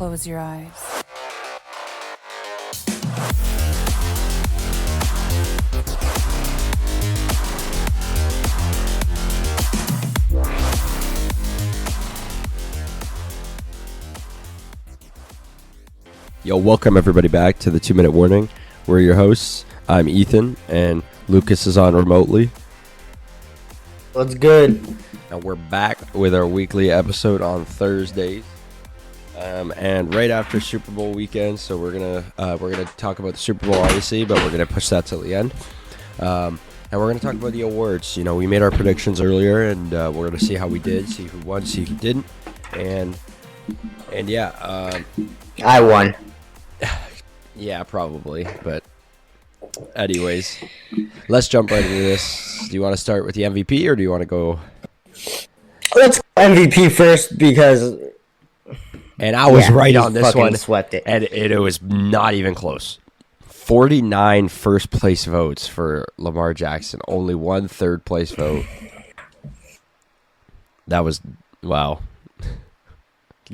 close your eyes. Yo, welcome everybody back to the 2-Minute Warning. We're your hosts. I'm Ethan, and Lucas is on remotely. What's good? And we're back with our weekly episode on Thursdays, and right after Super Bowl weekend. So we're gonna talk about the Super Bowl, obviously, but we're gonna push that till the end. And we're gonna talk about the awards. You know, we made our predictions earlier, and we're gonna see how we did, see who won, see who didn't, and yeah. I won. Yeah, probably. But anyways, let's jump right into this. Do you want to start with the MVP, or do you want to go? Let's go MVP first because. And I was right on this one. Swept it. And it was not even close. 49 first place votes for Lamar Jackson. Only one third place vote. That was wow.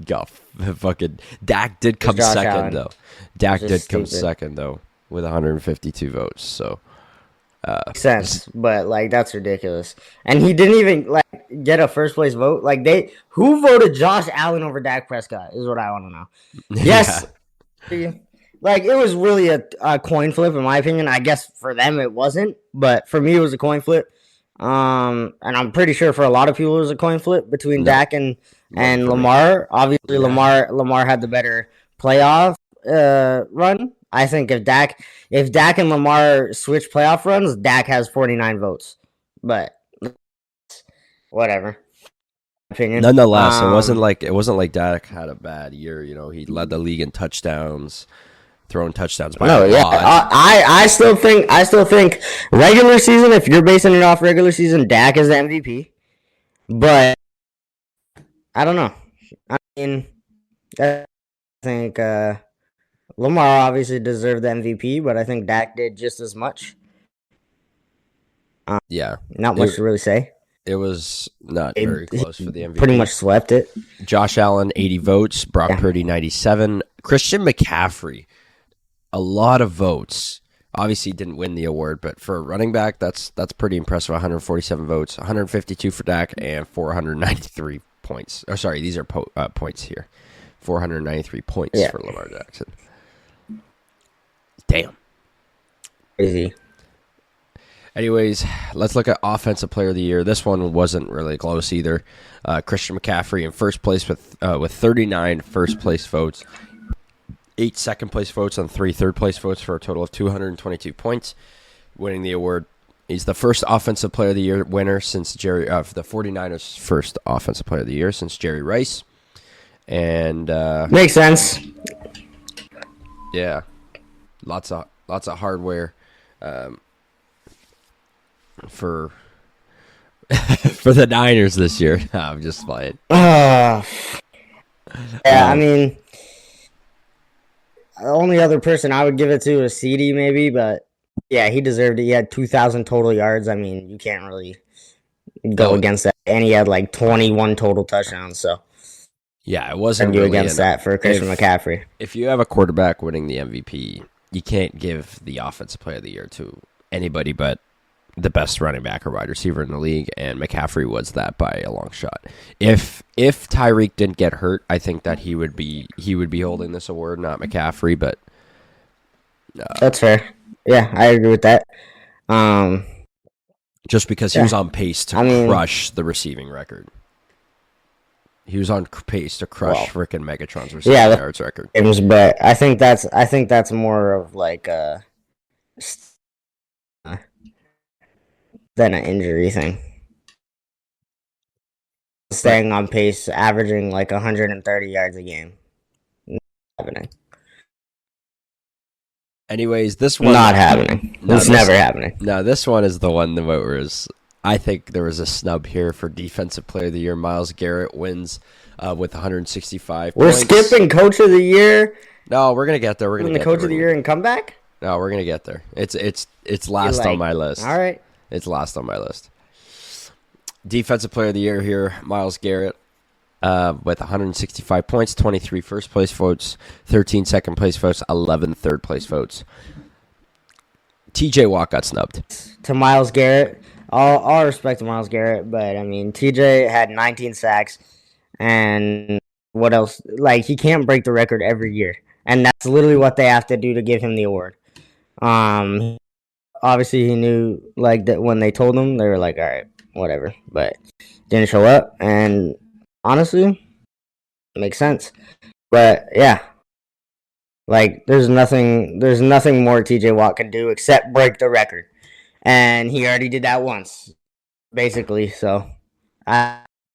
Got fucking Dak did come second Allen. though. Dak did come stupid. second though with 152 votes. So Makes sense, but like that's ridiculous. And he didn't even like get a first place vote. Like who voted Josh Allen over Dak Prescott is what I want to know. Yes, like it was really a coin flip in my opinion. I guess for them it wasn't, but for me it was a coin flip. And I'm pretty sure for a lot of people it was a coin flip between Dak and Lamar. Obviously, Lamar had the better playoff run. I think if Dak and Lamar switch playoff runs, Dak has 49 votes. But whatever. Opinion. Nonetheless, it wasn't like Dak had a bad year. You know, he led the league in touchdowns, throwing touchdowns by a lot. I still think regular season. If you're basing it off regular season, Dak is the MVP. But I don't know. I mean, I think Lamar obviously deserved the MVP, but I think Dak did just as much. Yeah, not much to really say. It was not very close for the MVP. Pretty much swept it. Josh Allen, 80 votes. Brock Purdy, 97. Christian McCaffrey, a lot of votes. Obviously didn't win the award, but for a running back, that's pretty impressive. 147 votes, 152 for Dak, and 493 points. Oh, sorry, these are points here. 493 points for Lamar Jackson. Damn. Crazy. Anyways, let's look at Offensive Player of the Year. This one wasn't really close either. Christian McCaffrey in first place with 39 first place votes, 8 second place votes, and 3 third place votes for a total of 222 points, winning the award. He's the first Offensive Player of the Year winner since the 49ers' first Offensive Player of the Year since Jerry Rice. And makes sense. Yeah, lots of hardware for the Niners this year. I'm just playing. I mean, the only other person I would give it to is CD maybe, but yeah, he deserved it. He had 2,000 total yards. I mean, you can't really go against that. And he had like 21 total touchdowns. So yeah, it wasn't really against that for Christian McCaffrey. If you have a quarterback winning the MVP, you can't give the Offensive Player of the Year to anybody but the best running back or wide receiver in the league, and McCaffrey was that by a long shot. If Tyreek didn't get hurt, I think that he would be holding this award, not McCaffrey. But that's fair. Yeah, I agree with that. Just because he was on pace to crush the receiving record. He was on pace to crush frickin' Megatron's receiving yards record. But I think that's more of like than an injury thing. Staying on pace, averaging like 130 yards a game. Not happening. Anyways, this one not happening. It's never happening. No, this one is the one the voters. I think there was a snub here for Defensive Player of the Year. Myles Garrett wins with 165 We're points. skipping Coach of the Year. No, we're gonna get there. We're gonna get Coach of the Year and comeback. No, we're gonna get there. It's last on my list. All right. It's last on my list. Defensive Player of the Year here, Myles Garrett. with 165 points, 23 first place votes, 13 second place votes, 11 third place votes. TJ Watt got snubbed. To Myles Garrett, all respect to Myles Garrett, but I mean TJ had 19 sacks, and what else? Like he can't break the record every year, and that's literally what they have to do to give him the award. Obviously he knew like that when they told him, they were like, all right, whatever, but didn't show up, and honestly, it makes sense. But yeah, like there's nothing more TJ Watt can do except break the record, and he already did that once, basically. So,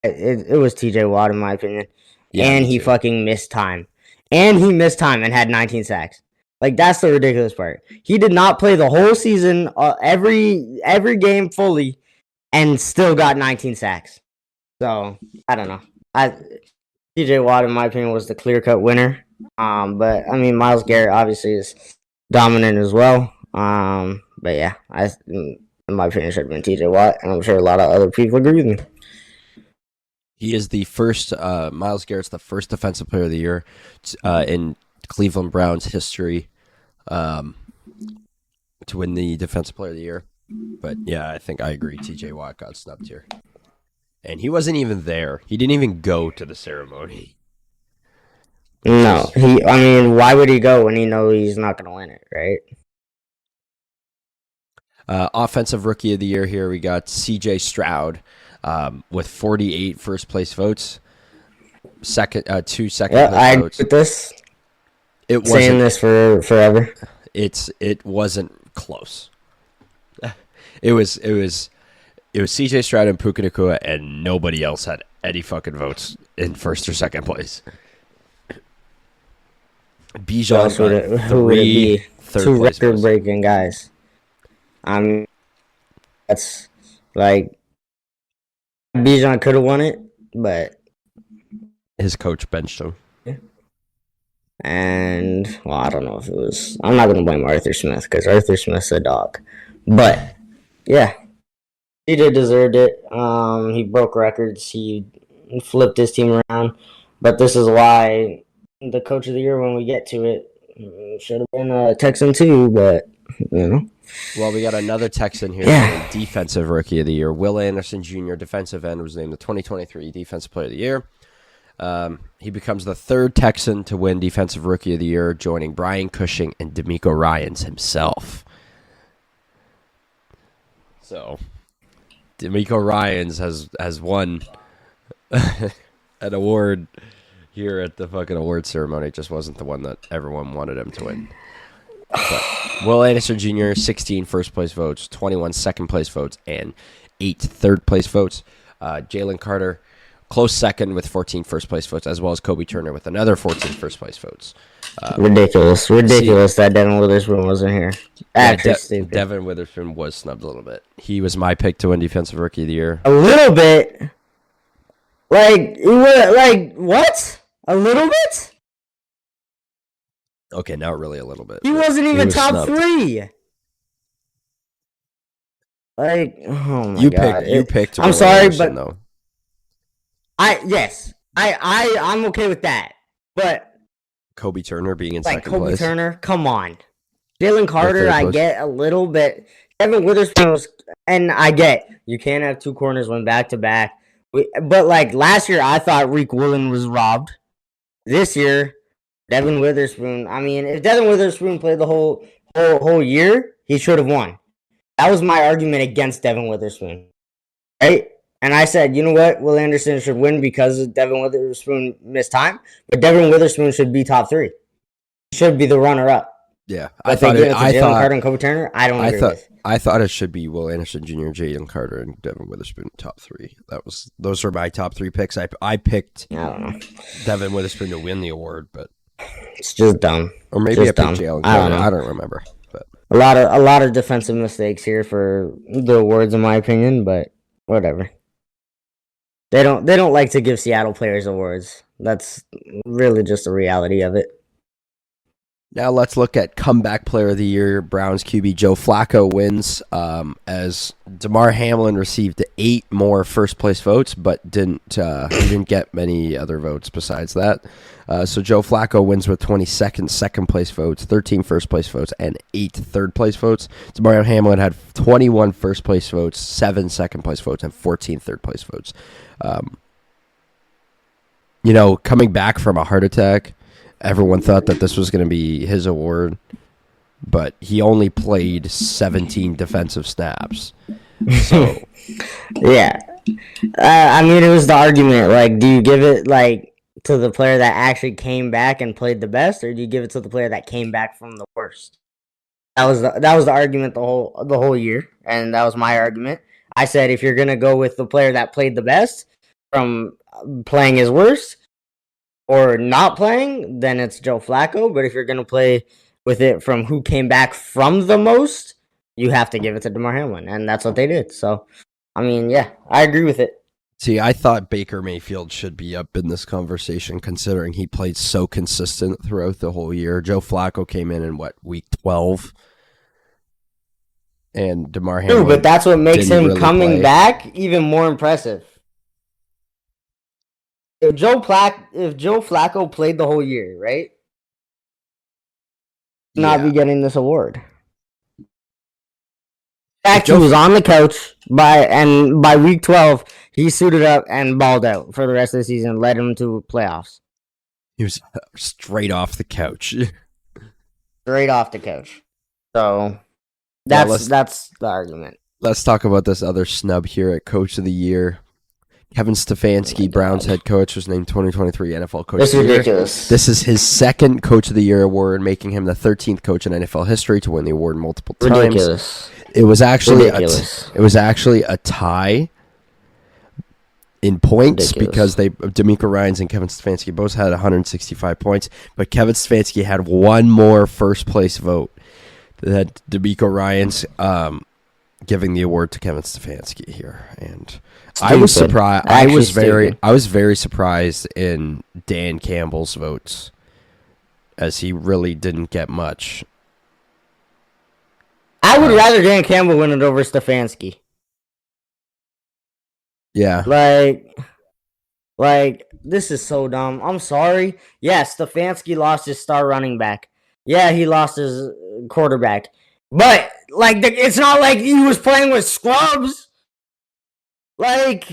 it was TJ Watt in my opinion, Yeah, and me he too. fucking missed time, and had 19 sacks. Like that's the ridiculous part. He did not play the whole season, every game fully, and still got 19 sacks. So I don't know. TJ Watt, in my opinion, was the clear cut winner. But I mean, Myles Garrett obviously is dominant as well. But yeah, in my opinion, should have been TJ Watt, and I'm sure a lot of other people agree with me. He is the first. Myles Garrett's the first defensive player of the year in Cleveland Browns history to win the defensive player of the year. But yeah, I think I agree. TJ Watt got snubbed here. And he wasn't even there. He didn't even go to the ceremony. No, I mean, why would he go when he knows he's not going to win it, right? Offensive Rookie of the Year here, we got C.J. Stroud with 48 first place votes. Two second place I agree votes. with this. It wasn't saying this for forever. It wasn't close. It was C.J. Stroud and Puka Nacua, and nobody else had any fucking votes in first or second place. Bijan Who would it be? third Two place record breaking guys. That's like Bijan could have won it, but his coach benched him. And well, I don't know if it was. I'm not gonna blame Arthur Smith because Arthur Smith's a dog. But yeah, he did deserve it. He broke records. He flipped his team around. But this is why the coach of the year, when we get to it, should have been a Texan too. But you know. Well, we got another Texan here. Yeah. Defensive Rookie of the Year. Will Anderson Jr., defensive end, was named the 2023 Defensive Player of the Year. He becomes the third Texan to win Defensive Rookie of the Year, joining Brian Cushing and D'Amico Ryans himself. So, D'Amico Ryans has won an award here at the fucking award ceremony. It just wasn't the one that everyone wanted him to win. But Will Anderson Jr., 16 first place votes, 21 second place votes, and 8 third place votes. Jalen Carter, close second with 14 first place votes, as well as Kobe Turner with another 14 first place votes. Ridiculous that Devin Witherspoon wasn't here. Actually, stupid. Devin Witherspoon was snubbed a little bit. He was my pick to win Defensive Rookie of the Year. A little bit? Like what? A little bit? Okay, not really a little bit. He wasn't even top snubbed. 3. Like, oh my god! You picked. I'm Will sorry, Anderson, but though. I'm okay with that. But Kobe Turner being in like second Kobe place. Turner, come on. Jalen Carter, third I place. get a little bit. Devin Witherspoon was, and I get you can't have two corners win back to back. But like last year, I thought Reek Willen was robbed. This year, Devin Witherspoon. I mean, if Devin Witherspoon played the whole year, he should have won. That was my argument against Devin Witherspoon, right? And I said, you know what? Will Anderson should win because Devin Witherspoon missed time, but Devin Witherspoon should be top 3. He should be the runner-up. Yeah, I thought Jalen Carter and Kobe Turner. I thought it should be Will Anderson Jr., Jalen Carter, and Devin Witherspoon top 3. Those were my top 3 picks. I picked I don't know. Devin Witherspoon to win the award, but It's just dumb. or maybe Just I picked dumb. Jalen I don't Carter. know. I don't remember. But A lot of defensive mistakes here for the awards, in my opinion. But whatever. They don't like to give Seattle players awards. That's really just the reality of it. Now let's look at comeback player of the year. Browns QB Joe Flacco wins as Damar Hamlin received 8 more first place votes, but he didn't get many other votes besides that. So Joe Flacco wins with 22 second place votes, 13 first place votes, and 8 third place votes. Damar Hamlin had 21 first place votes, 7 second place votes, and 14 third place votes. Coming back from a heart attack, everyone thought that this was going to be his award, but he only played 17 defensive snaps. So, yeah. I mean, it was the argument. Like, do you give it to the player that actually came back and played the best, or do you give it to the player that came back from the worst? That was the argument the whole year, and that was my argument. I said if you're gonna go with the player that played the best from playing his worst or not playing, then it's Joe Flacco. But if you're going to play with it from who came back from the most, you have to give it to Damar Hamlin. And that's what they did. So, I mean, yeah, I agree with it. See, I thought Baker Mayfield should be up in this conversation considering he played so consistent throughout the whole year. Joe Flacco came in week 12? And Damar Hamlin. But that's what makes him really coming back even more impressive. If Joe Flacco played the whole year, right? Not be getting this award. In fact, he was on the couch by week 12, he suited up and balled out for the rest of the season, led him to playoffs. He was straight off the couch. Straight off the couch. So that's the argument. Let's talk about this other snub here at Coach of the Year. Kevin Stefanski, Browns head coach, was named 2023 NFL Coach of the Year. This is ridiculous. This is his second Coach of the Year award, making him the 13th coach in NFL history to win the award multiple times. Ridiculous. It was actually a tie in points because D'Amico Ryans and Kevin Stefanski both had 165 points, but Kevin Stefanski had one more first place vote. That D'Amico Ryans giving the award to Kevin Stefanski here, and I was surprised. I was very surprised in Dan Campbell's votes, as he really didn't get much. I would rather Dan Campbell win it over Stefanski. Yeah, like this is so dumb. I'm sorry. Yes, Stefanski lost his star running back. Yeah, he lost his quarterback. But it's not like he was playing with scrubs. Like,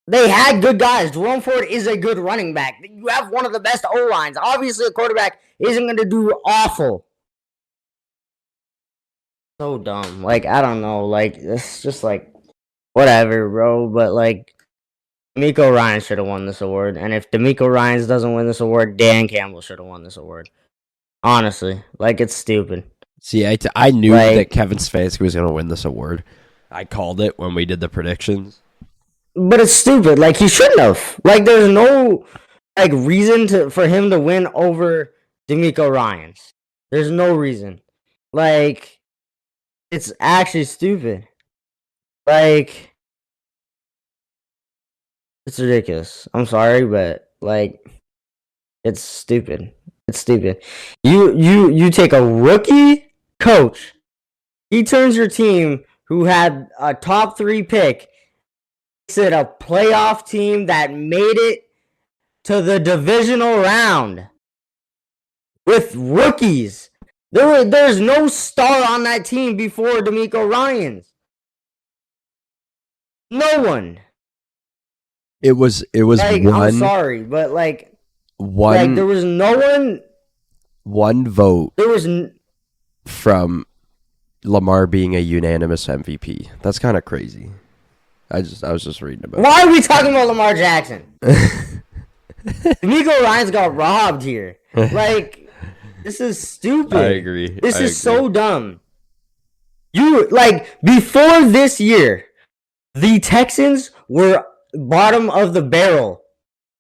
they had good guys. Jerome Ford is a good running back. You have one of the best O-lines. Obviously, a quarterback isn't going to do awful. So dumb. I don't know. It's just whatever, bro. But, D'Amico Ryans should have won this award. And if D'Amico Ryans doesn't win this award, Dan Campbell should have won this award. Honestly. It's stupid. See, I knew that Kevin Stefanski was going to win this award. I called it when we did the predictions. But it's stupid. He shouldn't have. There's no reason for him to win over D'Amico Ryans. There's no reason. It's actually stupid. It's ridiculous. I'm sorry, but it's stupid. It's stupid. You take a rookie coach. He turns your team who had a top 3 pick, makes it a playoff team that made it to the divisional round with rookies. There's no star on that team before D'Amico Ryans. No one. It was one. I'm sorry, but one. There was no one. One vote. There was from Lamar being a unanimous MVP. That's kind of crazy. I was just reading about. Why are we talking about Lamar Jackson? D'Amico Ryans got robbed here. This is stupid. I agree. This is so dumb. Before this year, the Texans were bottom of the barrel,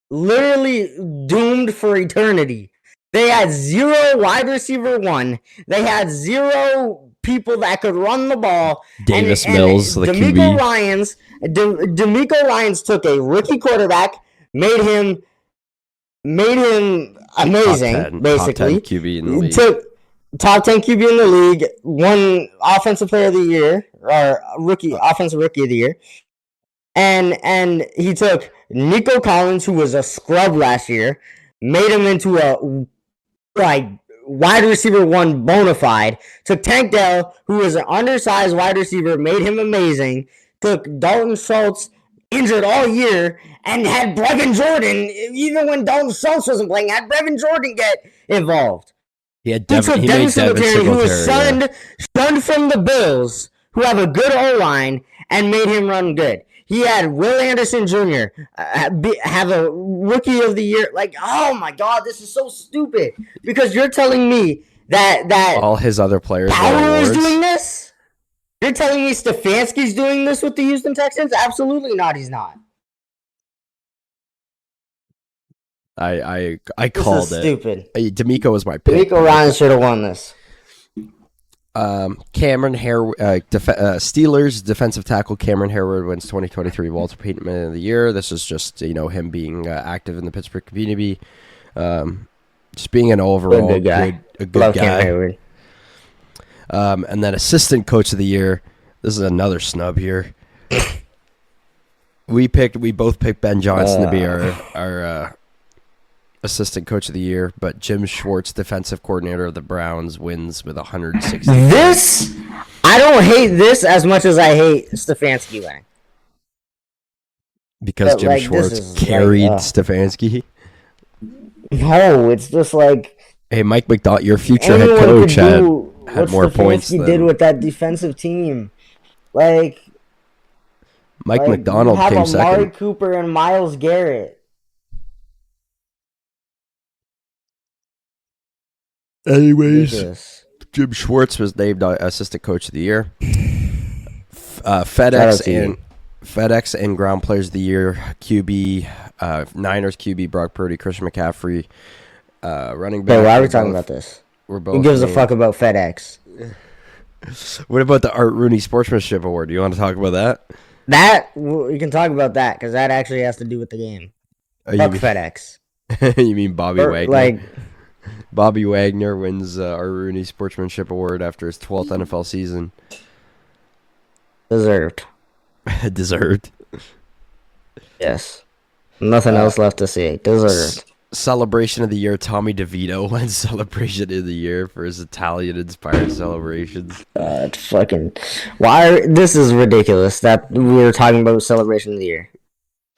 literally doomed for eternity. They had 0 wide receiver 1. They had 0 people that could run the ball. Davis Mills, the D'Amico QB. D'Amico Ryans took a rookie quarterback, made him amazing, basically. Top 10 QB in the league. top 10 QB in the league, won offensive player of the year or offensive rookie of the year. And he took Nico Collins, who was a scrub last year, made him into a like wide receiver one bona fide. Took Tank Dell, who was an undersized wide receiver, made him amazing. Took Dalton Schultz, injured all year, and had Brevin Jordan, even when Dalton Schultz wasn't playing, had Brevin Jordan get involved. He had He took he Devin made Devin Singletary, who was Singletary. shunned from the Bills, who have a good O-line, and made him run good. He had Will Anderson Jr. Have a rookie of the year. Like, oh my God, this is so stupid. Because you're telling me that All his other players Power were is awards. doing this? You're telling me Stefanski's doing this with the Houston Texans? Absolutely not. He's not. I This called is it. stupid. D'Amico was my pick. D'Amico Ryan should have won this. Cameron Steelers defensive tackle Cameron Harewood wins 2023 Walter Payton Man of the Year. This is just him being active in the Pittsburgh community, just being an overall Good guy. a good Love guy. Cam Hayward. And then assistant coach of the year. This is another snub here. We both picked Ben Johnson to be our assistant coach of the year, but Jim Schwartz, defensive coordinator of the Browns, wins with 160. This, I don't hate this as much as I hate Stefanski winning. Because But, Jim like, this Schwartz is, carried like, Stefanski. No, it's just like Hey, Mike McDonald, your future head anyone coach, could do had what more points Stefanski than did with that defensive team. Like Mike like, McDonald you have came Amari second. Cooper and Myles Garrett. Anyways, Ridiculous. Jim Schwartz was named assistant coach of the year. Shout out FedEx to you. and Ground Players of the Year, QB, Niners QB Brock Purdy, Christian McCaffrey, running back. Hey, why are we talking about this? We're both. Who gives a named. fuck about FedEx? What about the Art Rooney Sportsmanship Award? Do you want to talk about that? We can talk about that because that actually has to do with the game. Oh, Fuck FedEx. you mean Bobby Or, Wagner? like, Bobby Wagner wins Art Rooney Sportsmanship Award after his 12th NFL season. deserved. Deserved. Yes. Nothing else left to say. Deserved. Celebration of the year, Tommy DeVito wins Celebration of the Year for his Italian-inspired celebrations. Fucking. This is ridiculous that we were talking about celebration of the year.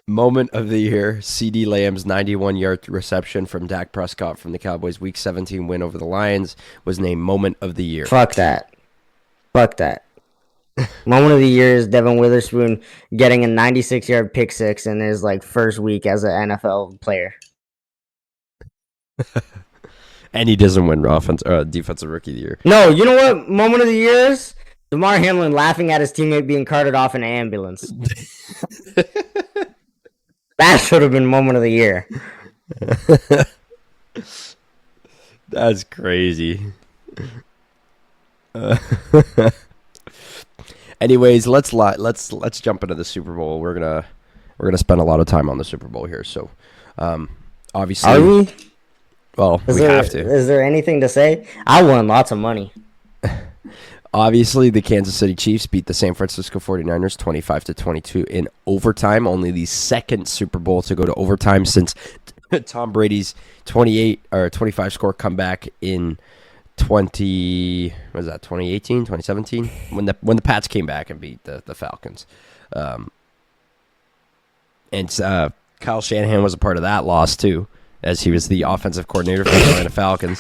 Moment of the year, C.D. Lamb's 91-yard reception from Dak Prescott from the Cowboys' Week 17 win over the Lions was named Moment of the Year. Fuck that. Fuck that. Moment of the year is Devin Witherspoon getting a 96-yard pick six in his first week as an NFL player. And he doesn't win Defensive Rookie of the Year. No, you know what moment of the year is? DeMar Hamlin laughing at his teammate being carted off in an ambulance. That should have been moment of the year. That's crazy. Anyways, let's jump into the Super Bowl. We're gonna spend a lot of time on the Super Bowl here. So, obviously, Are we? well, we have to. Is there anything to say? I won lots of money. Obviously, the Kansas City Chiefs beat the San Francisco 49ers 25-22 in overtime. Only the second Super Bowl to go to overtime since Tom Brady's 28 or 25 score comeback in 2018, 2017 when the Pats came back and beat the Falcons. And Kyle Shanahan was a part of that loss too, as he was the offensive coordinator for the Atlanta Falcons.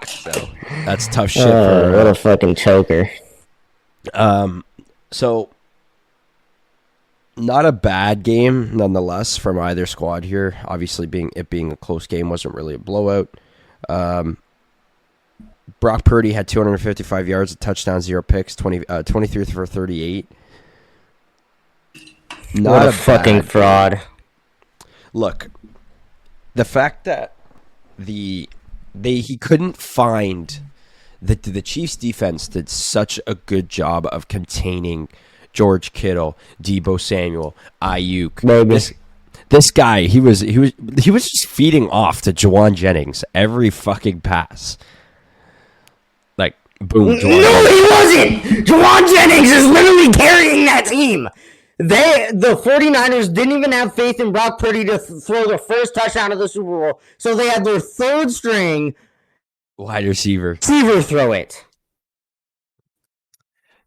So that's tough shit. What a fucking choker. So not a bad game nonetheless from either squad here. Obviously, being a close game, wasn't really a blowout. Brock Purdy had 255 yards, a touchdown, 0 picks, 23 for 38. Not a fucking fraud. Look, the fact that he couldn't find the Chiefs defense did such a good job of containing George Kittle, Deebo Samuel, Ayuk. Maybe. This guy, he was just feeding off to Juwan Jennings every fucking pass. Boom, No, Juwan Jennings. he wasn't. Juwan Jennings is literally carrying that team. The 49ers didn't even have faith in Brock Purdy to throw the first touchdown of the Super Bowl, so they had their third string Wide receiver. throw it.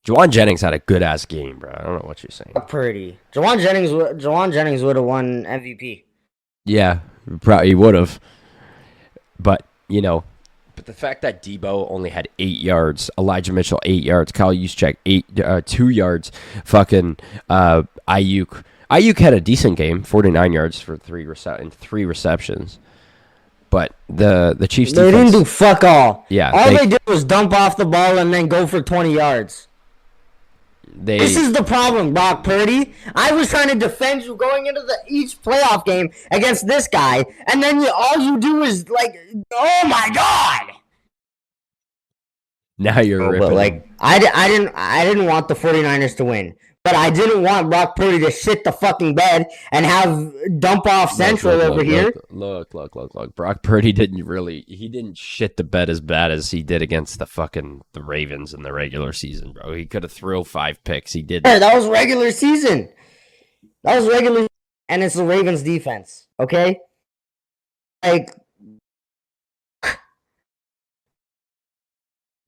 Juwan Jennings had a good ass game, bro. I don't know what you're saying. Purdy. Juwan Jennings would have won MVP. Yeah, probably would have. But, but the fact that Debo only had 8 yards, Elijah Mitchell 8 yards, Kyle Juszczyk 2 yards, fucking Ayuk. Ayuk had a decent game, 49 yards for 3 receptions. But the Chiefs They defense, didn't do fuck all. Yeah, all they did was dump off the ball and then go for 20 yards. This is the problem, Brock Purdy. I was trying to defend you going into each playoff game against this guy, and then all you do is oh my god. Now you're ripping. But I didn't want the 49ers to win, but I didn't want Brock Purdy to shit the fucking bed and have dump off Central over here. Look. Brock Purdy didn't shit the bed as bad as he did against the Ravens in the regular season, bro. He could have thrown 5 picks. He did. That was regular season. And it's the Ravens defense, okay?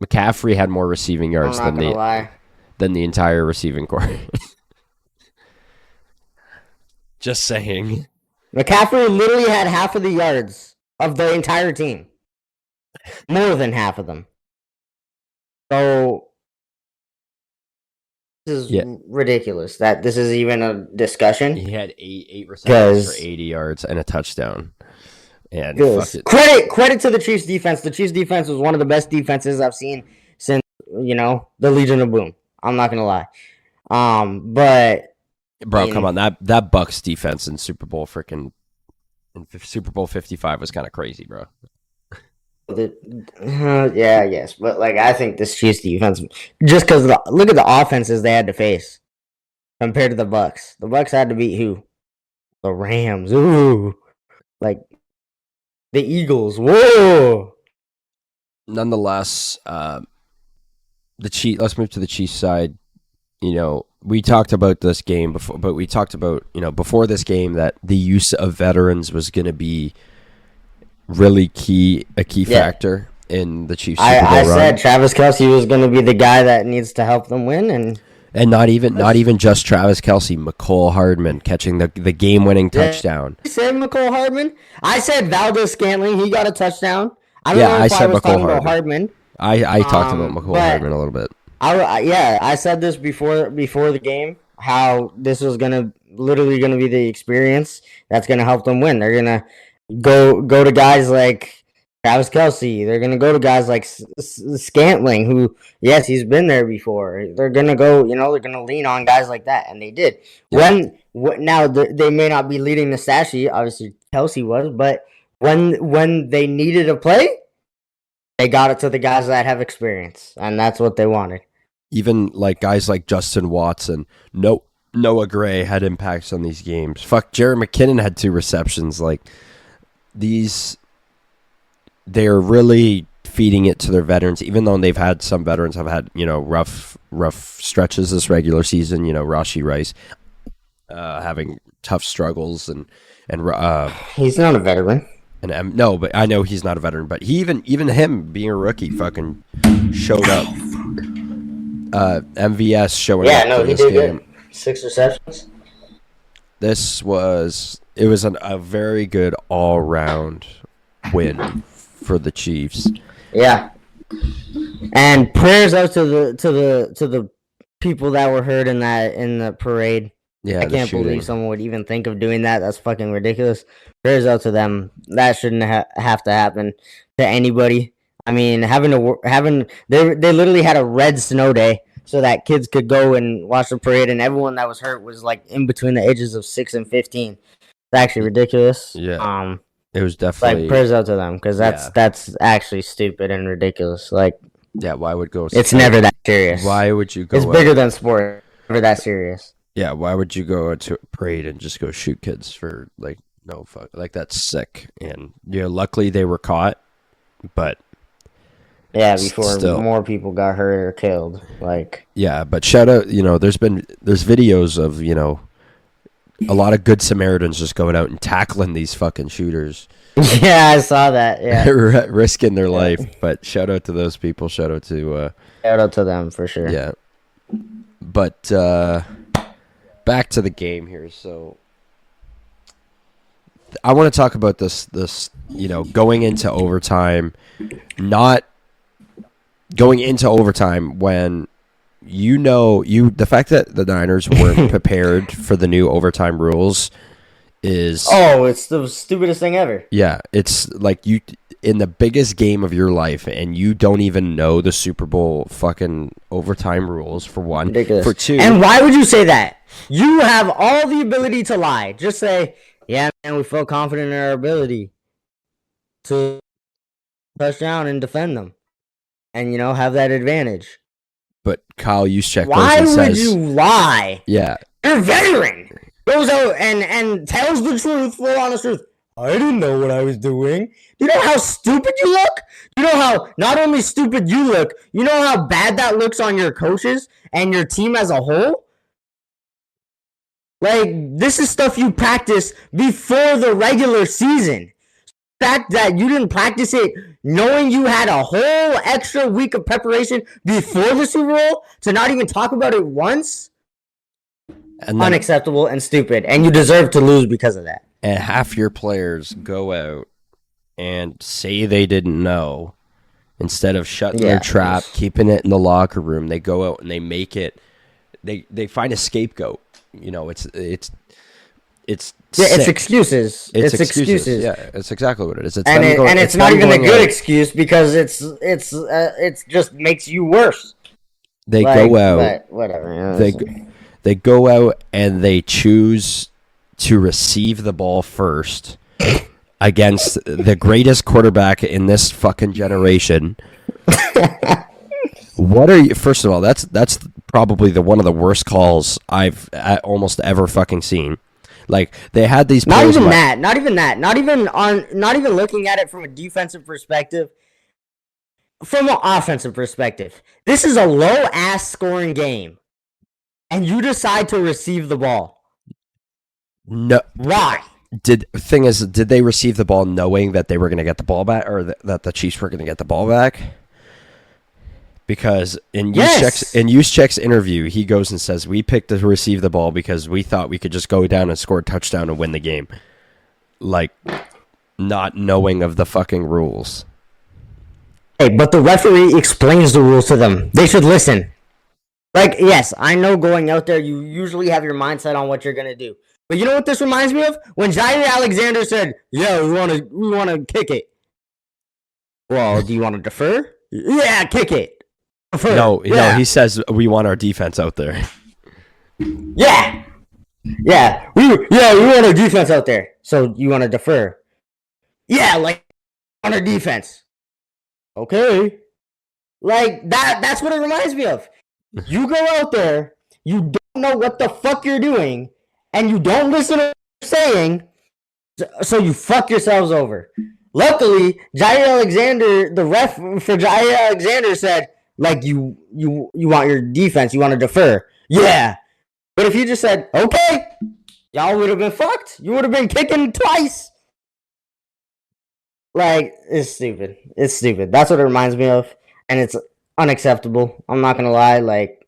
McCaffrey had more receiving yards than the entire receiving corps. Just saying. McCaffrey literally had half of the yards of the entire team. More than half of them. So this is ridiculous that this is even a discussion. He had eight receptions for 80 yards and a touchdown. And credit to the Chiefs defense. The Chiefs defense was one of the best defenses I've seen since the Legion of Boom. I'm not gonna lie. But bro, come on, that Bucks defense in Super Bowl 55 was kind of crazy, bro. Yeah, I guess, but I think this Chiefs defense, just because look at the offenses they had to face compared to the Bucks. The Bucks had to beat who? The Rams. Ooh, the Eagles. Whoa. Nonetheless, the Chiefs. Let's move to the Chiefs side. We talked about this game before, but we talked about before this game that the use of veterans was going to be really a key factor in the Chiefs Super Bowl run. I said Travis Kelce was going to be the guy that needs to help them win, and not even just Travis Kelce, McCole Hardman catching the game-winning touchdown. I said McCole Hardman. I said Valdez-Scantling. He got a touchdown. I don't know if I was talking about Hardman. I talked about McCole Hardman a little bit. I said this before the game, how this was literally gonna be the experience that's gonna help them win. They're gonna go to guys like Travis Kelce. They're gonna go to guys like Scantling, who yes, he's been there before. They're gonna go, they're gonna lean on guys like that, and they did. Yeah. Now they may not be leading the stat sheet, obviously Kelce was, but when they needed a play, they got it to the guys that have experience, and that's what they wanted. Even guys like Justin Watson, Noah Gray had impacts on these games. Jared McKinnon had 2 receptions. They're really feeding it to their veterans, even though they've had some veterans have had rough stretches this regular season. Rashee Rice having tough struggles and he's not a veteran. And no, but I know he's not a veteran. But he even him being a rookie fucking showed up. MVS showing up. Yeah, no, he did good. 6 receptions. It was a very good all-round win for the Chiefs. Yeah, and prayers out to the people that were hurt in the parade. Yeah, I can't believe someone would even think of doing that. That's fucking ridiculous. Prayers out to them. That shouldn't have to happen to anybody. I mean, they literally had a red snow day so that kids could go and watch the parade, and everyone that was hurt was in between the ages of 6 and 15. It's actually ridiculous. Yeah. It was definitely prayers out to them, because that's actually stupid and ridiculous. Yeah, why would go? It's never that serious. Why would you go? It's bigger than sport. Never that serious. Yeah, why would you go to a parade and just go shoot kids for no fuck? That's sick. And luckily they were caught, but Yeah, before Still, more people got hurt or killed. Like, yeah, but shout out, there's videos of, a lot of good Samaritans just going out and tackling these fucking shooters, yeah, I saw that. Yeah, risking their yeah. life. But shout out to those people. Shout out to, Shout out to them for sure. yeah. But back to the game here. So I want to talk about this, going into overtime, not going into overtime when the fact that the Niners weren't prepared for the new overtime rules is it's the stupidest thing ever. Yeah, it's like you in the biggest game of your life and you don't even know the Super Bowl fucking overtime rules, for one. Ridiculous. For two. And why would you say that? You have all the ability to lie. Just say, yeah, man, we feel confident in our ability to touchdown and defend them. And, have that advantage. But Kyle Juszczyk Why goes and would says, you lie? Yeah. You're a veteran. Goes out and tells the truth, full honest truth. I didn't know what I was doing. Do you know how stupid you look? You know how not only stupid you look, you know how bad that looks on your coaches and your team as a whole? Like, this is stuff you practice before the regular season. The fact that you didn't practice it knowing you had a whole extra week of preparation before the Super Bowl to not even talk about it once? And then, unacceptable and stupid. And you deserve to lose because of that. And half your players go out and say they didn't know. Instead of shutting their trap, keeping it in the locker room, they go out and they make it. They find a scapegoat. It's excuses. It's excuses. Yeah, it's exactly what it is. It's not even a good excuse because it's just makes you worse. They go out. But whatever. They go out and they choose to receive the ball first against the greatest quarterback in this fucking generation. What are you? First of all, that's probably one of the worst calls I've almost ever fucking seen. Like, they had these players. Not even looking at it from a defensive perspective. From an offensive perspective, this is a low ass scoring game, and you decide to receive the ball. No, why? Did they receive the ball knowing that they were going to get the ball back, or that the Chiefs were going to get the ball back? Because in Juszczyk's interview, he goes and says, we picked to receive the ball because we thought we could just go down and score a touchdown and win the game. Like, not knowing of the fucking rules. Hey, but the referee explains the rules to them. They should listen. Like, yes, I know going out there, you usually have your mindset on what you're going to do. But you know what this reminds me of? When Jair Alexander said, yeah, we want to kick it. Well, do you want to defer? Yeah, kick it. No, he says we want our defense out there. Yeah, we want our defense out there. So you want to defer? Yeah, like on our defense. Okay, like that. That's what it reminds me of. You go out there, you don't know what the fuck you're doing, and you don't listen to what you're saying, so you fuck yourselves over. Luckily, Jair Alexander, the ref for Jair Alexander said, like, you want your defense, you want to defer. Yeah. But if you just said, okay, y'all would have been fucked. You would have been kicking twice. Like, it's stupid. It's stupid. That's what it reminds me of. And it's unacceptable. I'm not going to lie. Like,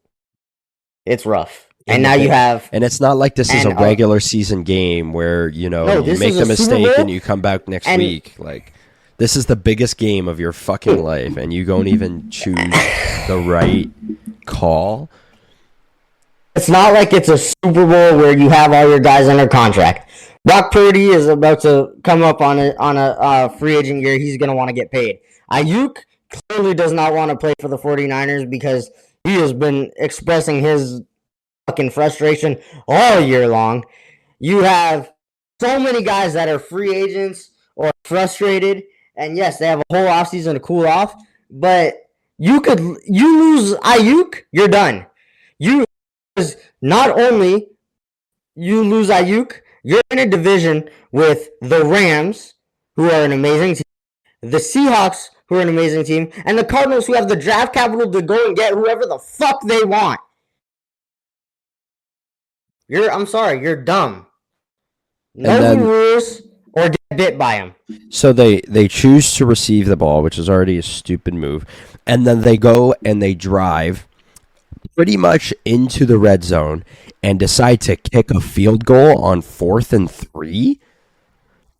it's rough. And now you have... And it's not like this is a regular season game where, you make the mistake and you come back next week. Like, this is the biggest game of your fucking life, and you don't even choose the right call. It's not like it's a Super Bowl where you have all your guys under contract. Brock Purdy is about to come up on a free agent year. He's going to want to get paid. Ayuk clearly does not want to play for the 49ers because he has been expressing his fucking frustration all year long. You have so many guys that are free agents or frustrated, and yes, they have a whole offseason to cool off, but you lose Ayuk, you're done. Not only you lose Ayuk, you're in a division with the Rams, who are an amazing team, the Seahawks, who are an amazing team, and the Cardinals, who have the draft capital to go and get whoever the fuck they want. I'm sorry, you're dumb. Know the rules or get bit by them. So they choose to receive the ball, which is already a stupid move, and then they go and they drive pretty much into the red zone and decide to kick a field goal on 4th and 3.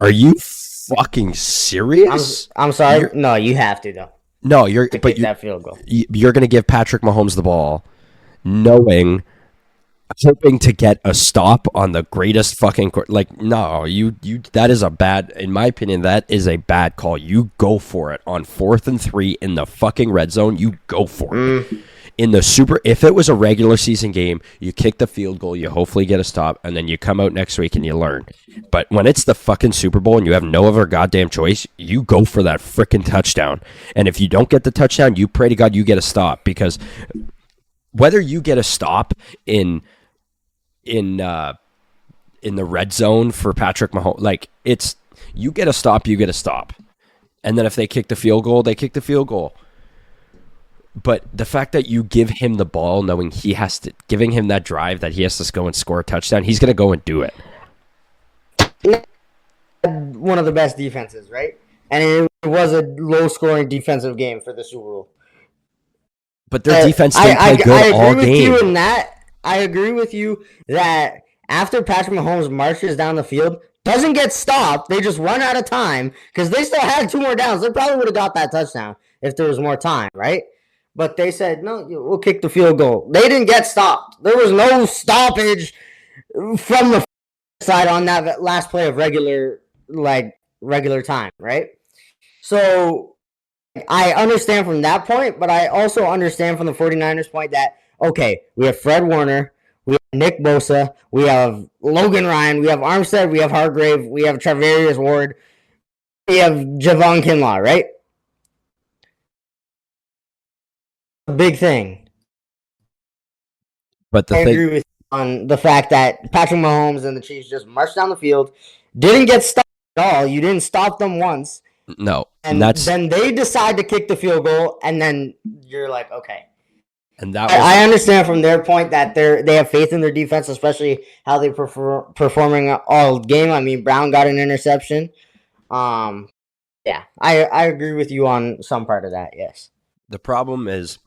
Are you fucking serious? I'm sorry. No, you have to though. No, you're that field goal. You're going to give Patrick Mahomes the ball, hoping to get a stop on the greatest fucking no, you that is a bad, in my opinion, that is a bad call. You go for it on 4th and 3 in the fucking red zone. You go for it. In the if it was a regular season game, you kick the field goal, you hopefully get a stop, and then you come out next week and you learn. But when it's the fucking Super Bowl and you have no other goddamn choice, you go for that freaking touchdown. And if you don't get the touchdown, you pray to God you get a stop, because whether you get a stop in the red zone for Patrick Mahomes, it's, you get a stop, you get a stop. And then if they kick the field goal, they kick the field goal. But the fact that you give him the ball, knowing giving him that drive that he has to go and score a touchdown, he's going to go and do it. One of the best defenses, right? And it was a low-scoring defensive game for the Super Bowl. But their defense didn't play good all game. I agree with you that after Patrick Mahomes marches down the field, doesn't get stopped, they just run out of time because they still had 2 more downs. They probably would have got that touchdown if there was more time, right? But they said, no, we'll kick the field goal. They didn't get stopped. There was no stoppage from the side on that last play of regular time, right? So I understand from that point, but I also understand from the 49ers point that, okay, we have Fred Warner, we have Nick Bosa, we have Logan Ryan, we have Armstead, we have Hargrave, we have Travarius Ward, we have Javon Kinlaw, right? Big thing. But I agree with you on the fact that Patrick Mahomes and the Chiefs just marched down the field, didn't get stopped at all. You didn't stop them once. No, and then they decide to kick the field goal, and then you're like, okay. And I understand from their point that they have faith in their defense, especially how they performing all game. I mean, Brown got an interception. Yeah, I agree with you on some part of that. Yes. The problem is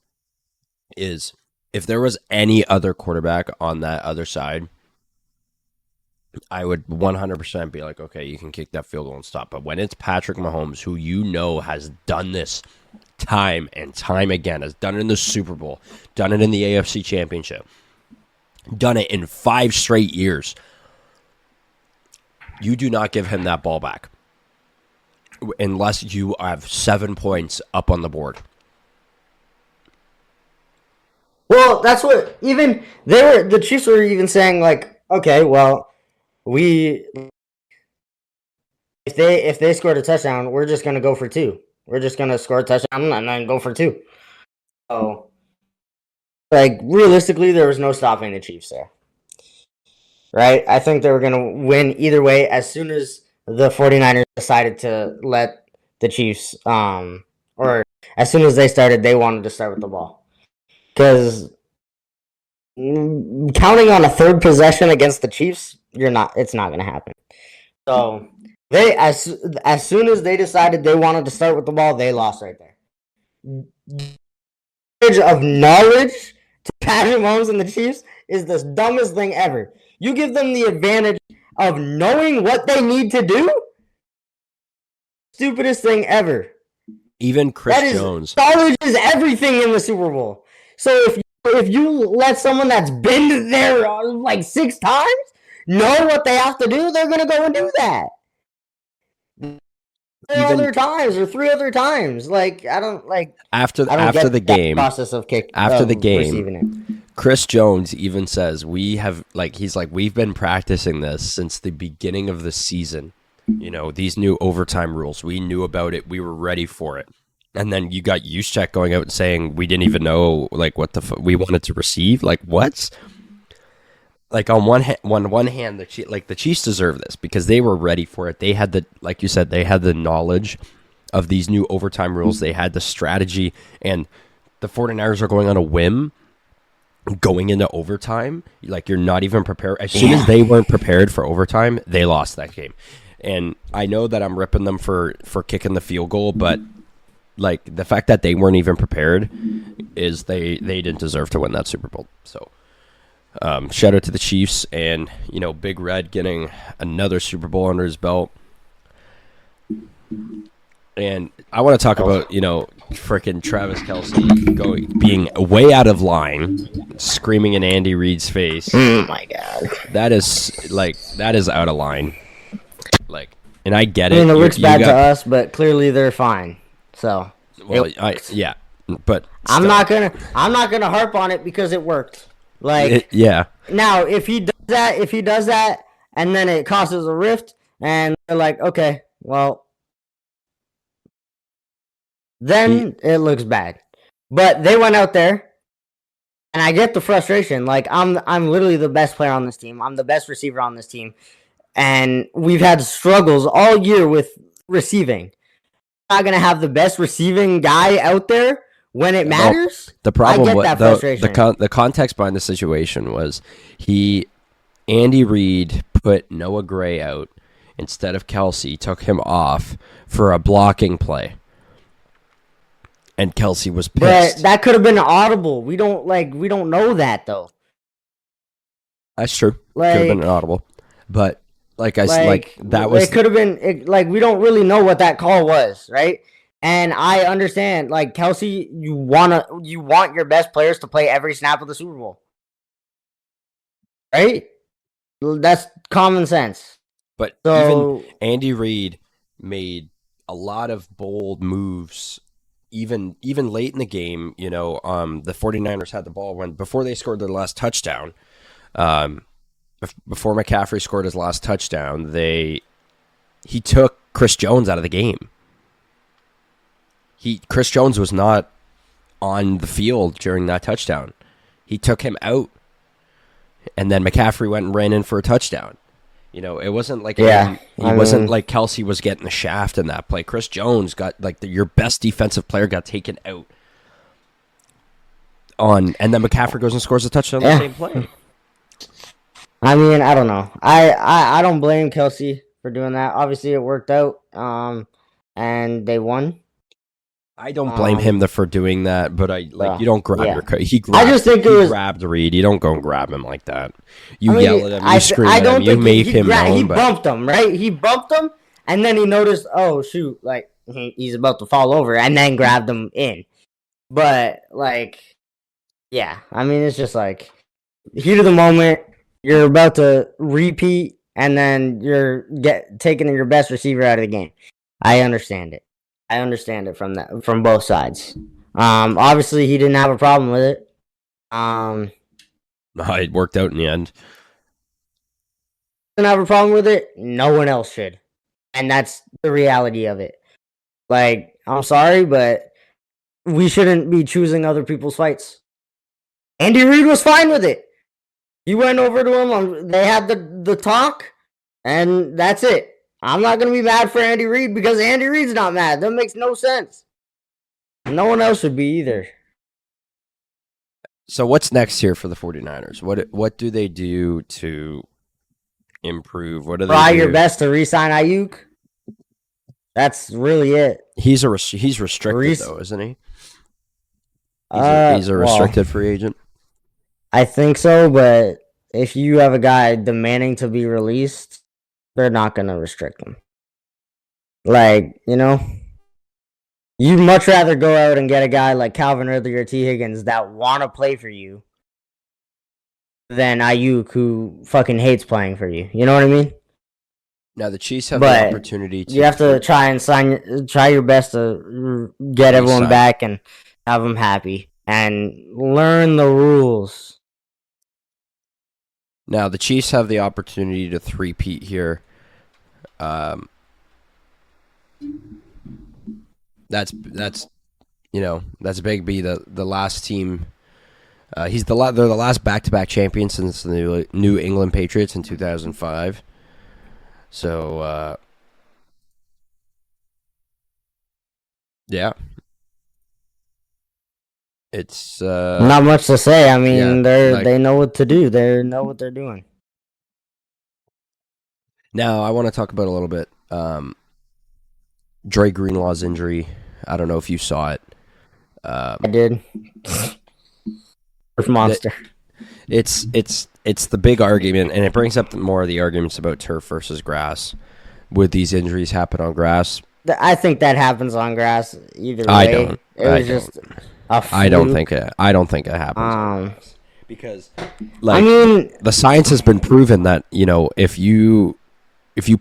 if there was any other quarterback on that other side, I would 100% be like, okay, you can kick that field goal and stop. But when it's Patrick Mahomes, who has done this time and time again, has done it in the Super Bowl, done it in the AFC Championship, done it in 5 straight years, you do not give him that ball back unless you have 7 points up on the board. Well, that's what even the Chiefs were even saying, like, okay, well, if they scored a touchdown, we're just gonna go for 2. We're just gonna score a touchdown and then go for 2. So, realistically, there was no stopping the Chiefs there, right? I think they were gonna win either way as soon as the 49ers decided to let the Chiefs, or as soon as they wanted to start with the ball. Because counting on a 3rd possession against the Chiefs, it's not going to happen. So they as soon as they decided they wanted to start with the ball, they lost right there. Of knowledge to Patrick Mahomes and the Chiefs is the dumbest thing ever. You give them the advantage of knowing what they need to do. Stupidest thing ever. Even Chris Jones. Knowledge is everything in the Super Bowl. So if you let someone that's been there 6 times know what they have to do, they're gonna go and do that. 3 other times. I don't like after the game process of kick after the game. Receiving it. Chris Jones even says we've been practicing this since the beginning of the season. These new overtime rules. We knew about it. We were ready for it. And then you got Juszczyk going out and saying we didn't even know what we wanted to receive. What? On one hand, the Chiefs deserve this because they were ready for it. They had like you said, they had the knowledge of these new overtime rules. They had the strategy, and the 49ers are going on a whim going into overtime. Like, you're not even prepared. As soon as they weren't prepared for overtime, they lost that game. And I know that I'm ripping them for kicking the field goal, but like, the fact that they weren't even prepared is they didn't deserve to win that Super Bowl. So shout out to the Chiefs, and Big Red getting another Super Bowl under his belt. And I want to talk about freaking Travis Kelce being way out of line, screaming in Andy Reid's face. Oh my God, that is out of line. Like, and I get it. I mean, it looks bad to us, but clearly they're fine. So, well, but I'm not gonna harp on it because it worked. Like, Now, if he does that, and then it causes a rift, and they're like, okay, well, then it looks bad. But they went out there, and I get the frustration. Like, I'm literally the best player on this team. I'm the best receiver on this team, and we've had struggles all year with receiving. Not gonna have the best receiving guy out there when it matters. The problem, the context behind the situation was Andy Reid put Noah Gray out instead of Kelce, took him off for a blocking play, and Kelce was pissed. But that could have been audible. We don't know that though. That's true. Could have been an audible, but. It could have been we don't really know what that call was, right? And I understand, like, Kelce, you want your best players to play every snap of the Super Bowl, right? That's common sense. But even Andy Reid made a lot of bold moves, even late in the game. The 49ers had the ball before they scored their last touchdown. Before McCaffrey scored his last touchdown, he took Chris Jones out of the game. Chris Jones was not on the field during that touchdown. He took him out, and then McCaffrey went and ran in for a touchdown. It wasn't like wasn't like Kelce was getting the shaft in that play. Chris Jones got your best defensive player got taken out and then McCaffrey goes and scores a touchdown on the same play. I mean, I don't know. I don't blame Kelce for doing that. Obviously, it worked out, and they won. I don't blame him for doing that, but you don't grab your coach. He grabbed Reid. You don't go and grab him like that. You yell at him. You scream at him. You make him known. He bumped him, right? He bumped him, and then he noticed, oh shoot, like he's about to fall over, and then grabbed him in. But yeah, I mean, it's just heat of the moment. You're about to repeat, and then you're taking your best receiver out of the game. I understand it. From both sides. Obviously, he didn't have a problem with it. It worked out in the end. Didn't have a problem with it. No one else should, and that's the reality of it. I'm sorry, but we shouldn't be choosing other people's fights. Andy Reid was fine with it. He went over to him. They had the talk, and that's it. I'm not going to be mad for Andy Reid because Andy Reid's not mad. That makes no sense. No one else should be either. So what's next here for the 49ers? What do they do to improve? What do they try your best to re-sign Ayuk? That's really it. He's restricted though, isn't he? He's a restricted free agent. I think so, but if you have a guy demanding to be released, they're not going to restrict him. You'd much rather go out and get a guy like Calvin Ridley or T. Higgins that want to play for you than Ayuk, who fucking hates playing for you. You know what I mean? Now, the Chiefs have the opportunity to... You have to try your best to get everyone back and have them happy and learn the rules. Now, the Chiefs have the opportunity to three-peat here. That's Big B, the last team. They're the last back-to-back champion since the New England Patriots in 2005. So Yeah. It's Not much to say. I mean, like they know what to do. They know what they're doing. now I want to talk about a little bit Dre Greenlaw's injury. I don't know if you saw it. I did. Turf monster. It's the big argument, and it brings up more of the arguments about turf versus grass. Would these injuries happen on grass? I think that happens on grass either way. I don't. It was just a fluke. I don't think it. I don't think it happens on grass. Because, like, I mean, the science has been proven that if you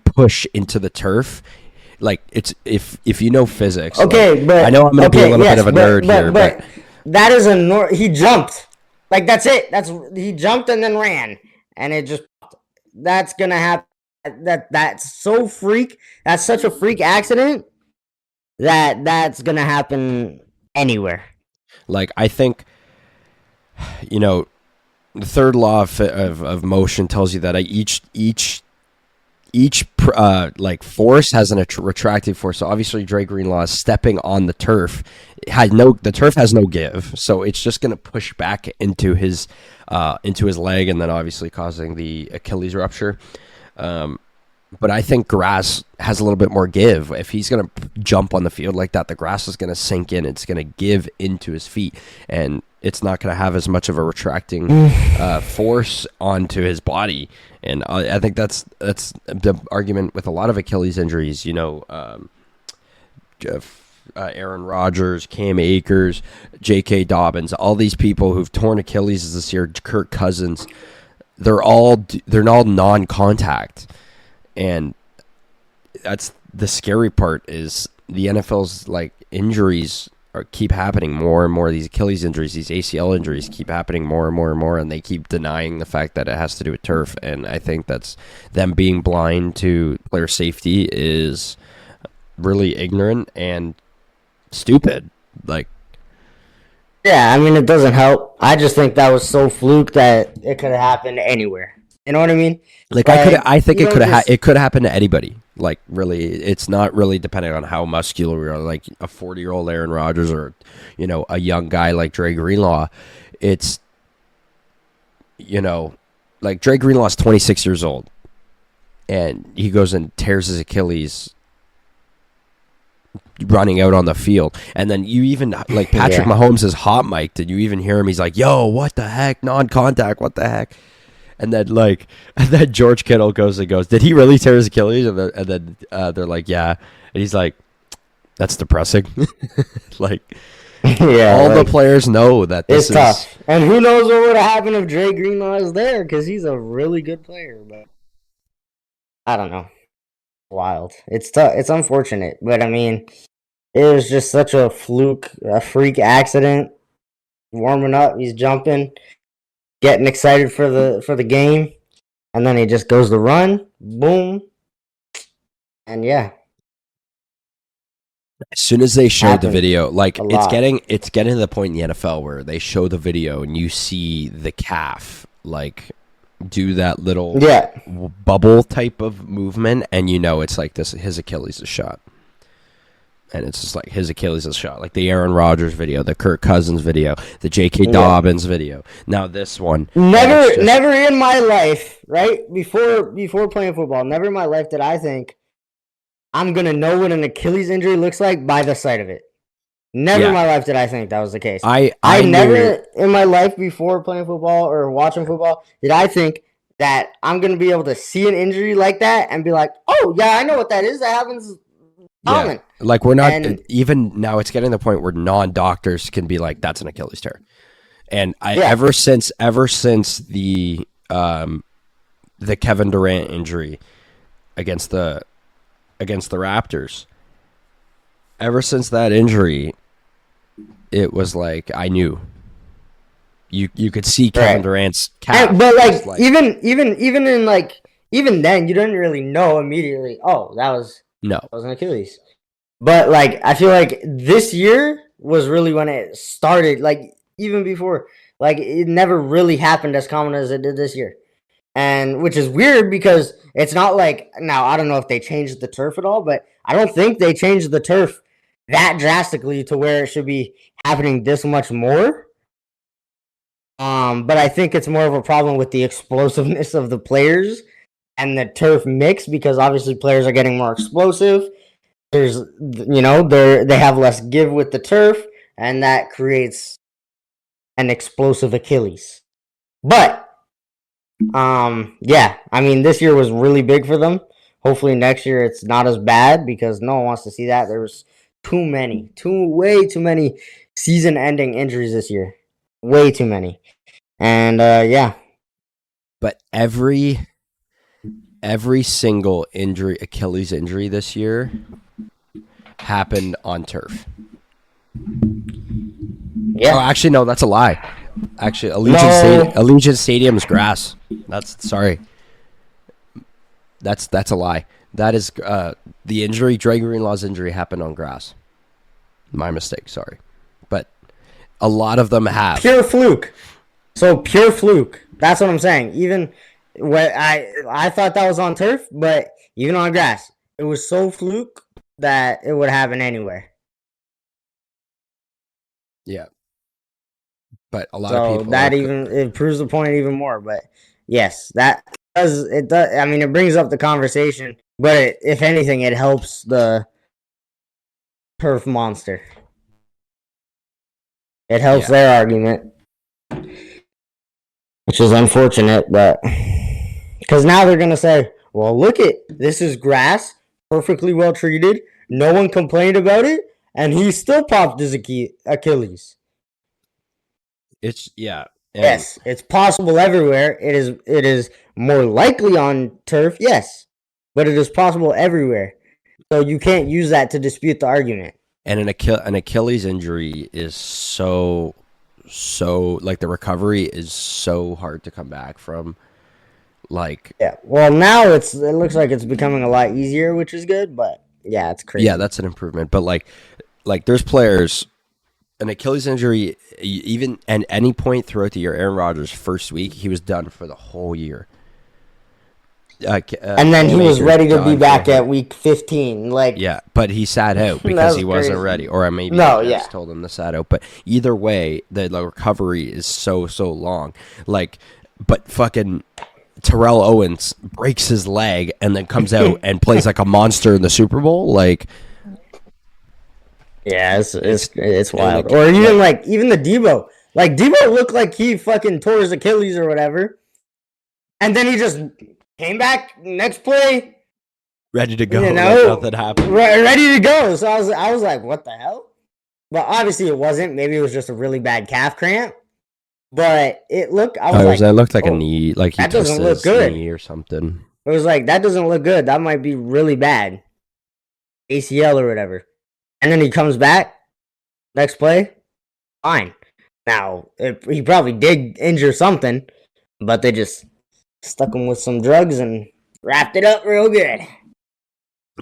push into the turf, like it's if you know physics. okay, like, but I know I'm going to be a little yes, bit of a nerd here, but that is he jumped. Like that's it. He jumped and then ran, and it just that's gonna happen. That's so freak. That's such a freak accident that's gonna happen anywhere. like I think the third law of motion tells you that each like force has an retractive force. So obviously Dre Greenlaw is stepping on the turf. The turf has no give, so it's just going to push back into his leg, and then obviously causing the Achilles rupture. But I think grass has a little bit more give. If he's going to jump on the field like that, the grass is going to sink in. It's going to give into his feet, and it's not going to have as much of a retracting force onto his body. And I think that's the argument with a lot of Achilles injuries. Aaron Rodgers, Cam Akers, J.K. Dobbins, all these people who've torn Achilles this year, Kirk Cousins, they're all non-contact. And that's the scary part is the NFL's like injuries keep happening more and more. These Achilles injuries, these ACL injuries keep happening more and more and more, and they keep denying the fact that it has to do with turf. And I think that's them being blind to player safety is really ignorant and stupid. Like, yeah, I mean it doesn't help. I just think that was so fluke that it could have happened anywhere. You know what I mean? Like I think it could happen to anybody. Like really, it's not really depending on how muscular we are. Like a 40-year-old Aaron Rodgers or a young guy like Dre Greenlaw. It's like Dre Greenlaw is 26 years old, and he goes and tears his Achilles running out on the field. And then you even like Patrick Mahomes is hot mic'd, and you even hear him. He's like, "Yo, what the heck? Non-contact? What the heck?" And then George Kittle goes, "Did he really tear his Achilles?" And then they're like, "Yeah." And he's like, "That's depressing." Like, all the players know that this is tough. And who knows what would have happened if Dre Greenlaw is there, because he's a really good player. But I don't know. Wild. It's tough. It's unfortunate, but I mean, it was just such a fluke, a freak accident. Warming up, he's jumping, getting excited for the game, and then he just goes to run, boom, and yeah. As soon as they showed the video, like it's getting to the point in the NFL where they show the video and you see the calf like do that little bubble type of movement, and it's like his Achilles is shot. And it's just like his Achilles is shot. Like the Aaron Rodgers video, the Kirk Cousins video, the J.K. Dobbins video. Now this one. Never in my life, right? Before playing football, never in my life did I think I'm going to know what an Achilles injury looks like by the sight of it. Never in my life did I think that was the case. I never in my life before playing football or watching football did I think that I'm going to be able to see an injury like that and be like, "Oh, yeah, I know what that is. That happens." Yeah. Like we're not even now. It's getting to the point where non-doctors can be like, "That's an Achilles tear," and ever since the Kevin Durant injury against the Raptors, ever since that injury, it was like I knew. You could see Kevin Durant's calf, but even then, you didn't really know immediately. Oh, that was an Achilles. But I feel like this year was really when it started. Like even before, it never really happened as common as it did this year, and which is weird because it's not like now. I don't know if they changed the turf at all, but I don't think they changed the turf that drastically to where it should be happening this much more. But I think it's more of a problem with the explosiveness of the players and the turf mix, because obviously players are getting more explosive. There's, they have less give with the turf, and that creates an explosive Achilles. But yeah, I mean, this year was really big for them. Hopefully next year it's not as bad, because no one wants to see that. There was way too many season-ending injuries this year, way too many, and yeah. But every single Achilles injury this year, happened on turf. Yeah. Oh, actually, no, that's a lie. Actually, Allegiant Stadium's grass. That's a lie. That is the injury. Dre Greenlaw's injury happened on grass. My mistake. Sorry, but a lot of them have pure fluke. So pure fluke. That's what I'm saying. Even when I thought that was on turf, but even on grass, it was so fluke that it would happen anywhere. Yeah. But a lot of people that it proves the point even more. But yes, that does. I mean, it brings up the conversation, but if anything, it helps the turf monster. It helps their argument, which is unfortunate, but because now they're gonna say, "Well, look this is grass, perfectly well treated. No one complained about it, and he still popped his Achilles." Yes, it's possible everywhere. It is more likely on turf, yes, but it is possible everywhere. So you can't use that to dispute the argument. And an Achilles injury is so like the recovery is so hard to come back from. Like, yeah, well, now it looks like it's becoming a lot easier, which is good. But yeah, it's crazy. Yeah, that's an improvement. But like there's players. An Achilles injury, even at any point throughout the year, Aaron Rodgers' first week, he was done for the whole year. And then he was ready to be back at week 15. Yeah, but he sat out because he wasn't ready. Or maybe he told him to sat out. But either way, the recovery is so long. Like, but fucking Terrell Owens breaks his leg and then comes out and plays like a monster in the Super Bowl. Like... Yeah, it's wild. Or even the Debo. Like, Debo looked like he fucking tore his Achilles or whatever. And then he just came back next play. Ready to go. Like nothing happened. Ready to go. So I was like, what the hell? But obviously it wasn't. Maybe it was just a really bad calf cramp. But it looked... It looked like a knee. Like he doesn't look good. Knee or something. It was like, that doesn't look good. That might be really bad. ACL or whatever. And then he comes back, next play, fine. Now, he probably did injure something, but they just stuck him with some drugs and wrapped it up real good.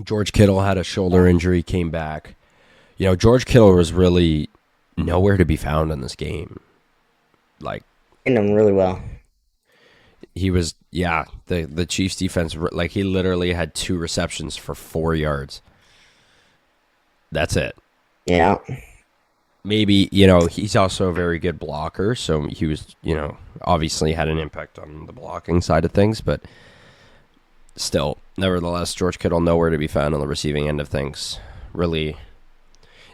George Kittle had a shoulder injury, came back. George Kittle was really nowhere to be found in this game. Like, in him really well. He was, the Chiefs defense, like, he literally had 2 receptions for 4 yards. That's it. Yeah. Maybe, he's also a very good blocker, so he was, obviously had an impact on the blocking side of things, but still, nevertheless, George Kittle nowhere to be found on the receiving end of things. Really,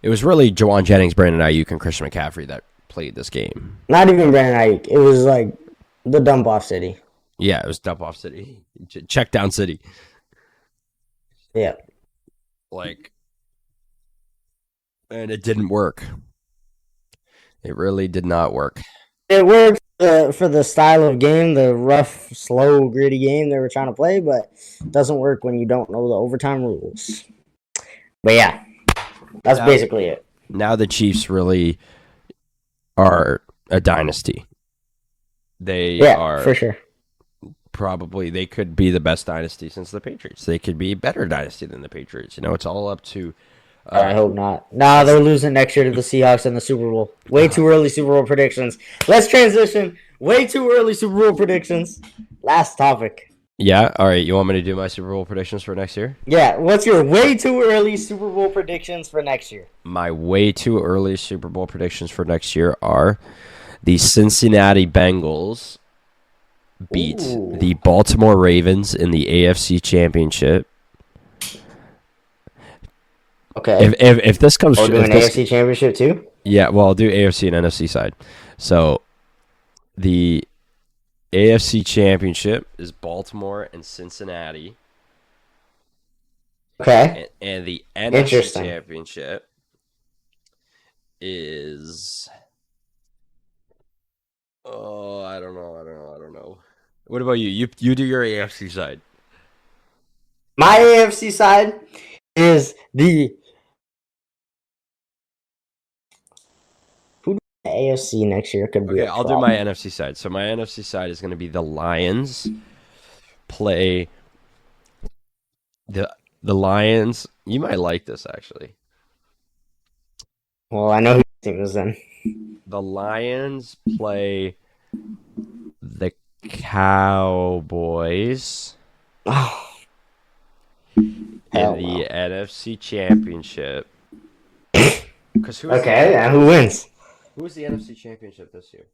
it was really Jawan Jennings, Brandon Ayuk, and Christian McCaffrey that played this game. Not even Brandon Ayuk. It was like the dump-off city. Yeah, it was dump-off city. Check-down city. Yeah. And it didn't work. It really did not work. It worked for the style of game, the rough, slow, gritty game they were trying to play, but it doesn't work when you don't know the overtime rules. But yeah, that's basically it. Now the Chiefs really are a dynasty. They are for sure. Probably they could be the best dynasty since the Patriots. They could be a better dynasty than the Patriots. It's all up to... I hope not. Nah, they're losing next year to the Seahawks in the Super Bowl. Way too early Super Bowl predictions. Let's transition. Way too early Super Bowl predictions. Last topic. Yeah. All right. You want me to do my Super Bowl predictions for next year? Yeah, what's your way too early Super Bowl predictions for next year? My way too early Super Bowl predictions for next year are the Cincinnati Bengals beat the Baltimore Ravens in the AFC Championship. Okay. If this comes, We're doing AFC Championship too? Yeah, well, I'll do AFC and NFC side. So the AFC Championship is Baltimore and Cincinnati. Okay. And the NFC Championship is I don't know. What about you? You do your AFC side. My AFC side is the AFC next year could be. Okay, I'll do my NFC side. So my NFC side is going to be the Lions play the Lions. You might like this actually. Well, I know who the team is then. The Lions play the Cowboys in the NFC Championship. And who wins? Who's the NFC Championship this year?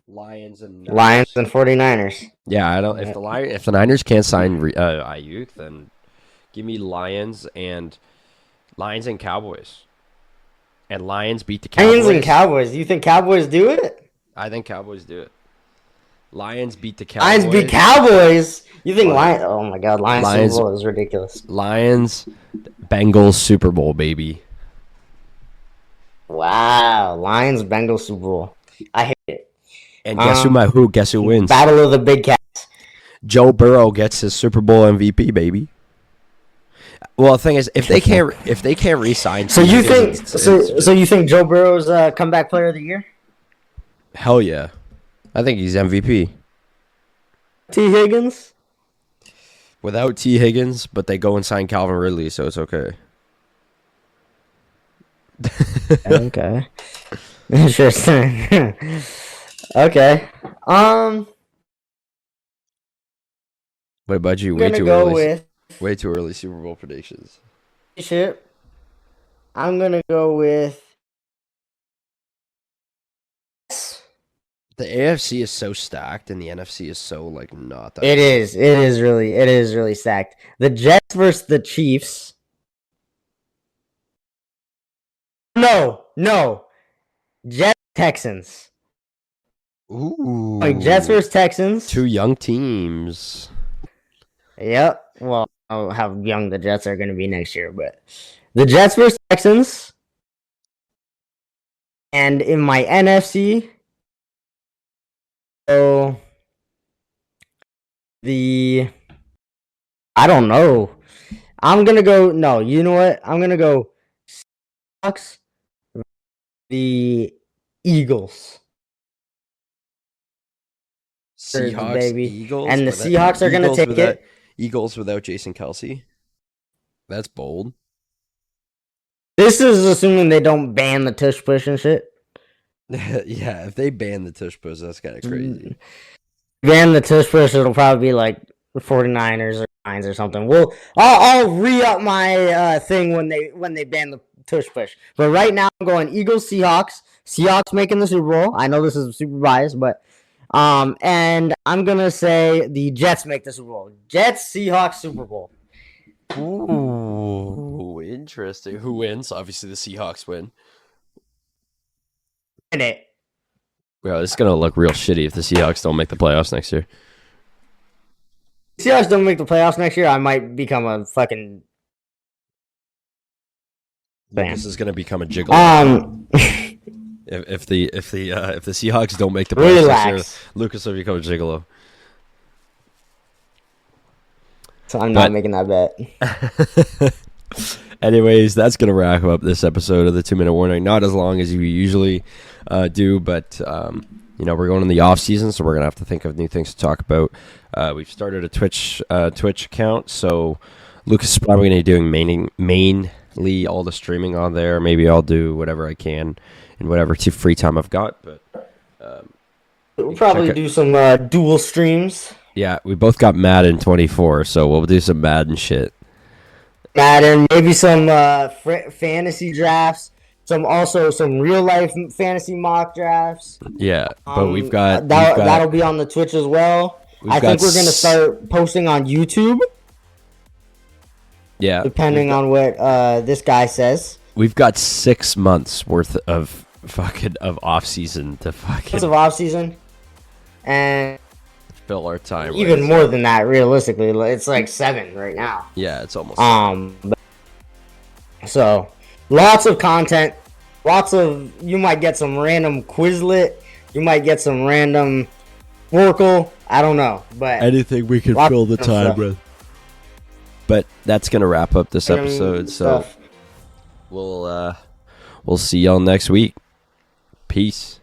Lions and 49ers. Yeah, I don't. If the Niners can't sign Ayuk, then give me Lions and Cowboys. And Lions beat the Cowboys. Lions and Cowboys. You think Cowboys do it? I think Cowboys do it. Lions beat the Cowboys. Lions beat Cowboys. You think Lions? Oh my God, Lions Super Bowl is ridiculous. Lions, Bengals Super Bowl, baby. Wow, Lions Bengals Super Bowl. I hate it. And guess who wins? Battle of the Big Cats. Joe Burrow gets his Super Bowl MVP, baby. Well, the thing is, if they can't re-sign, so you think Joe Burrow's comeback player of the year? Hell yeah, I think he's MVP. T. Higgins? Without T. Higgins, but they go and sign Calvin Ridley, so it's okay. Okay. Interesting. Okay. What about you? Way too early Super Bowl predictions. I'm gonna go with. The AFC is so stacked, and the NFC is so not that. It is really stacked. The Jets versus the Chiefs. No. Jets Texans. Ooh. Jets versus Texans. Two young teams. Yep. Well, I don't know how young the Jets are going to be next year, but the Jets versus Texans. And in my NFC, I don't know. I'm going to go, no, you know what? I'm going to go Seahawks, the Eagles. Seahawks, baby. Eagles. And the Seahawks are going to take it. Eagles without Jason Kelce. That's bold. This is assuming they don't ban the tush push and shit. Yeah, if they ban the tush push, that's kind of crazy. Ban the tush push, it'll probably be like 49ers or 9s or something. Well, I'll re-up my thing when they ban the tush push. But right now, I'm going Eagles, Seahawks. Seahawks making the Super Bowl. I know this is super biased, but and I'm gonna say the Jets make the Super Bowl. Jets, Seahawks, Super Bowl. Ooh, interesting. Who wins? Obviously, the Seahawks win. It. Well, it's gonna look real shitty if the Seahawks don't make the playoffs next year. Seahawks don't make the playoffs next year, I might become a fucking. This is gonna become a gigolo. If the Seahawks don't make the playoffs next year, Lucas will become a gigolo. So I'm not making that bet. Anyways, that's going to wrap up this episode of the 2-Minute Warning. Not as long as you usually do, but we're going in the off season, so we're going to have to think of new things to talk about. We've started a Twitch account, so Lucas is probably going to be doing mainly all the streaming on there. Maybe I'll do whatever I can in whatever free time I've got, but we'll probably do some dual streams. Yeah, we both got Madden 24, so we'll do some Madden shit. Madden, maybe some fantasy drafts, some real life fantasy mock drafts. Yeah, but That'll be on the Twitch as well. I think we're gonna start posting on YouTube. Yeah, depending on what this guy says. We've got 6 months worth of off season to Months of off season, and fill our time. Even more than that, realistically, it's like 7 right now. Yeah, it's almost. So lots of content, you might get some random Quizlet, you might get some random Oracle. I don't know, but anything we can fill the time with. But that's gonna wrap up this episode. So we'll see y'all next week. Peace.